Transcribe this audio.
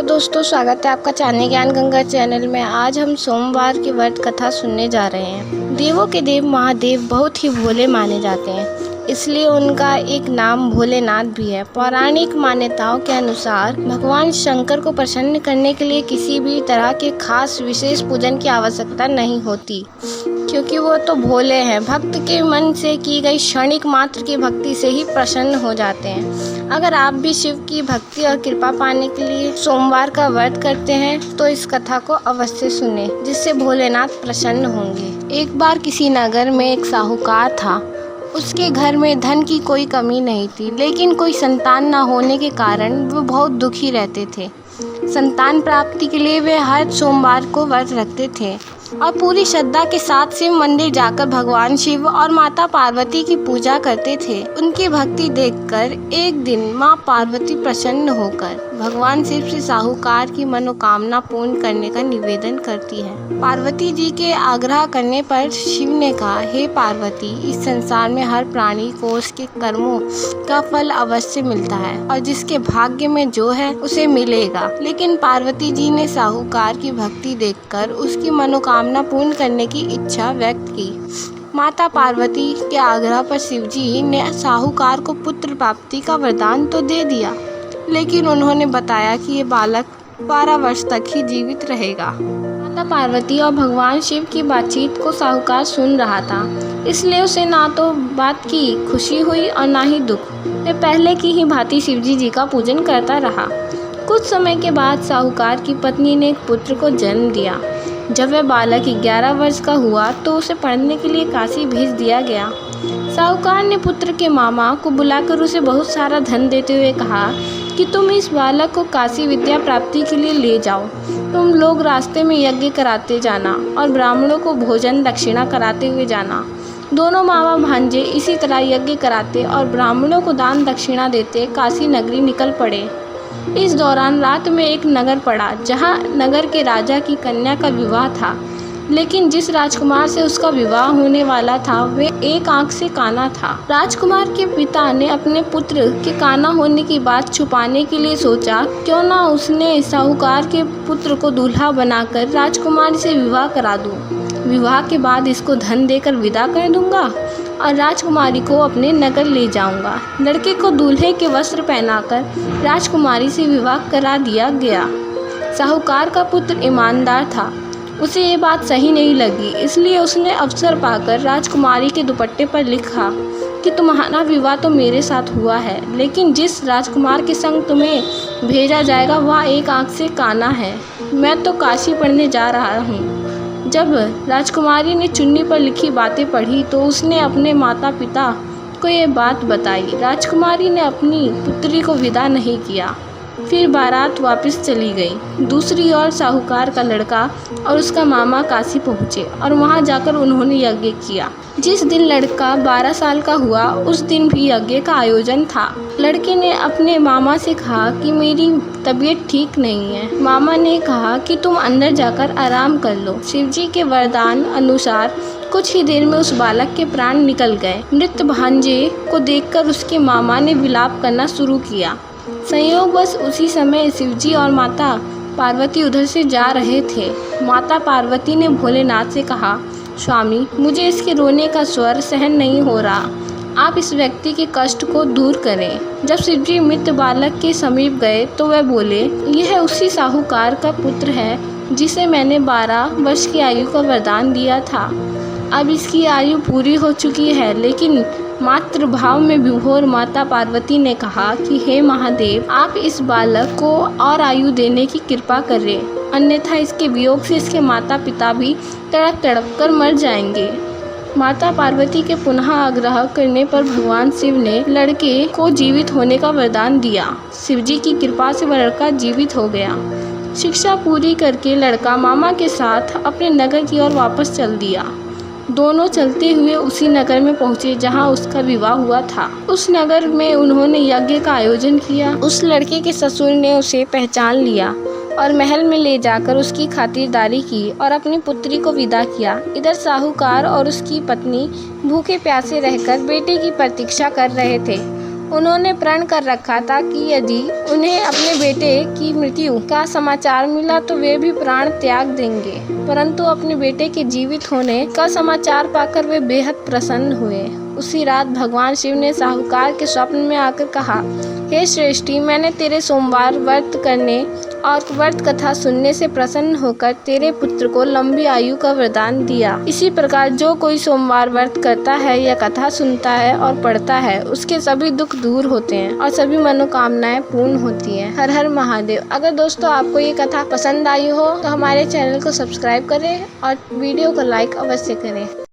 Hello दोस्तों, स्वागत है आपका चाणक्य ज्ञान गंगा चैनल में। आज हम सोमवार की व्रत कथा सुनने जा रहे हैं। देवों के देव महादेव बहुत ही भोले माने जाते हैं, इसलिए उनका एक नाम भोलेनाथ भी है। पौराणिक मान्यताओं के अनुसार भगवान शंकर को प्रसन्न करने के लिए किसी भी तरह के खास विशेष पूजन की आवश्यकता नहीं होती, क्योंकि वो तो भोले हैं। भक्त के मन से की गई क्षणिक मात्र की भक्ति से ही प्रसन्न हो जाते हैं। अगर आप भी शिव की भक्ति और कृपा पाने के लिए सोमवार का व्रत करते हैं तो इस कथा को अवश्य सुने, जिससे भोलेनाथ प्रसन्न होंगे। एक बार किसी नगर में एक साहूकार था। उसके घर में धन की कोई कमी नहीं थी, लेकिन कोई संतान न होने के कारण वो बहुत दुखी रहते थे। संतान प्राप्ति के लिए वे हर सोमवार को व्रत रखते थे और पूरी श्रद्धा के साथ शिव मंदिर जाकर भगवान शिव और माता पार्वती की पूजा करते थे। उनकी भक्ति देखकर एक दिन माँ पार्वती प्रसन्न होकर भगवान शिव से साहूकार की मनोकामना पूर्ण करने का निवेदन करती है। पार्वती जी के आग्रह करने पर शिव ने कहा, हे पार्वती, इस संसार में हर प्राणी को उसके कर्मों का फल अवश्य मिलता है और जिसके भाग्य में जो है उसे मिलेगा। लेकिन पार्वती जी ने साहूकार की भक्ति देखकर उसकी मनोकामना पूर्ण करने की इच्छा व्यक्त की। माता पार्वती के आग्रह पर शिवजी ने साहूकार को पुत्र प्राप्ति का वरदान तो दे दिया, लेकिन उन्होंने बताया कि ये बालक 12 वर्ष तक ही जीवित रहेगा। माता पार्वती और भगवान शिव की बातचीत को साहूकार सुन रहा था, इसलिए उसे ना तो बात की खुशी हुई और ना ही दुख। वे पहले की ही भांति शिवजी जी का पूजन करता रहा। कुछ समय के बाद साहूकार की पत्नी ने एक पुत्र को जन्म दिया। जब वह बालक 11 वर्ष का हुआ तो उसे पढ़ने के लिए काशी भेज दिया गया। साहूकार ने पुत्र के मामा को बुलाकर उसे बहुत सारा धन देते हुए कहा कि तुम इस बालक को काशी विद्या प्राप्ति के लिए ले जाओ। तुम लोग रास्ते में यज्ञ कराते जाना और ब्राह्मणों को भोजन दक्षिणा कराते हुए जाना। दोनों मामा भांजे इसी तरह यज्ञ कराते और ब्राह्मणों को दान दक्षिणा देते काशी नगरी निकल पड़े। इस दौरान रात में एक नगर पड़ा, जहां नगर के राजा की कन्या का विवाह था, लेकिन जिस राजकुमार से उसका विवाह होने वाला था वे एक आंख से काना था। राजकुमार के पिता ने अपने पुत्र के काना होने की बात छुपाने के लिए सोचा, क्यों ना उसने साहूकार के पुत्र को दूल्हा बनाकर राजकुमारी से विवाह करा दूं। विवाह के बाद इसको धन देकर विदा कर दूंगा और राजकुमारी को अपने नगर ले जाऊंगा। लड़के को दूल्हे के वस्त्र पहनाकर राजकुमारी से विवाह करा दिया गया। साहूकार का पुत्र ईमानदार था, उसे ये बात सही नहीं लगी, इसलिए उसने अवसर पाकर राजकुमारी के दुपट्टे पर लिखा कि तुम्हारा विवाह तो मेरे साथ हुआ है, लेकिन जिस राजकुमार के संग तुम्हें भेजा जाएगा वह एक आंख से काना है। मैं तो काशी पढ़ने जा रहा हूँ। जब राजकुमारी ने चुन्नी पर लिखी बातें पढ़ी तो उसने अपने माता पिता को ये बात बताई। राजकुमारी ने अपनी पुत्री को विदा नहीं किया, फिर बारात वापस चली गई। दूसरी ओर साहूकार का लड़का और उसका मामा काशी पहुँचे और वहाँ जाकर उन्होंने यज्ञ किया। जिस दिन लड़का 12 साल का हुआ उस दिन भी यज्ञ का आयोजन था। लड़के ने अपने मामा से कहा कि मेरी तबीयत ठीक नहीं है। मामा ने कहा कि तुम अंदर जाकर आराम कर लो। शिवजी के वरदान अनुसार कुछ ही देर में उस बालक के प्राण निकल गए। मृत भांजे को देखकर उसके मामा ने विलाप करना शुरू किया। संयोगवश उसी समय शिवजी और माता पार्वती उधर से जा रहे थे। माता पार्वती ने भोलेनाथ से कहा, स्वामी, मुझे इसके रोने का स्वर सहन नहीं हो रहा, आप इस व्यक्ति के कष्ट को दूर करें। जब शिवजी मृत बालक के समीप गए तो वह बोले, यह उसी साहूकार का पुत्र है जिसे मैंने 12 वर्ष की आयु का वरदान दिया था। अब इसकी आयु पूरी हो चुकी है, लेकिन मातृभाव में विभोर माता पार्वती ने कहा कि हे महादेव, आप इस बालक को और आयु देने की कृपा करें, अन्यथा इसके वियोग से इसके माता पिता भी तड़प तड़प कर मर जाएंगे। माता पार्वती के पुनः आग्रह करने पर भगवान शिव ने लड़के को जीवित होने का वरदान दिया। शिवजी की कृपा से वह लड़का जीवित हो गया। शिक्षा पूरी करके लड़का मामा के साथ अपने नगर की ओर वापस चल दिया। दोनों चलते हुए उसी नगर में पहुंचे जहां उसका विवाह हुआ था। उस नगर में उन्होंने यज्ञ का आयोजन किया। उस लड़के के ससुर ने उसे पहचान लिया और महल में ले जाकर उसकी खातिरदारी की और अपनी पुत्री को विदा किया। इधर साहूकार और उसकी पत्नी भूखे प्यासे रहकर बेटे की प्रतीक्षा कर रहे थे। उन्होंने प्रण कर रखा था कि यदि उन्हें अपने बेटे की मृत्यु का समाचार मिला तो वे भी प्राण त्याग देंगे, परंतु अपने बेटे के जीवित होने का समाचार पाकर वे बेहद प्रसन्न हुए। उसी रात भगवान शिव ने साहूकार के स्वप्न में आकर कहा, हे श्रेष्ठी, मैंने तेरे सोमवार व्रत करने और व्रत कथा सुनने से प्रसन्न होकर तेरे पुत्र को लंबी आयु का वरदान दिया। इसी प्रकार जो कोई सोमवार व्रत करता है या कथा सुनता है और पढ़ता है, उसके सभी दुख दूर होते हैं और सभी मनोकामनाएं पूर्ण होती हैं। हर हर महादेव। अगर दोस्तों आपको ये कथा पसंद आई हो तो हमारे चैनल को सब्सक्राइब करें और वीडियो को लाइक अवश्य करें।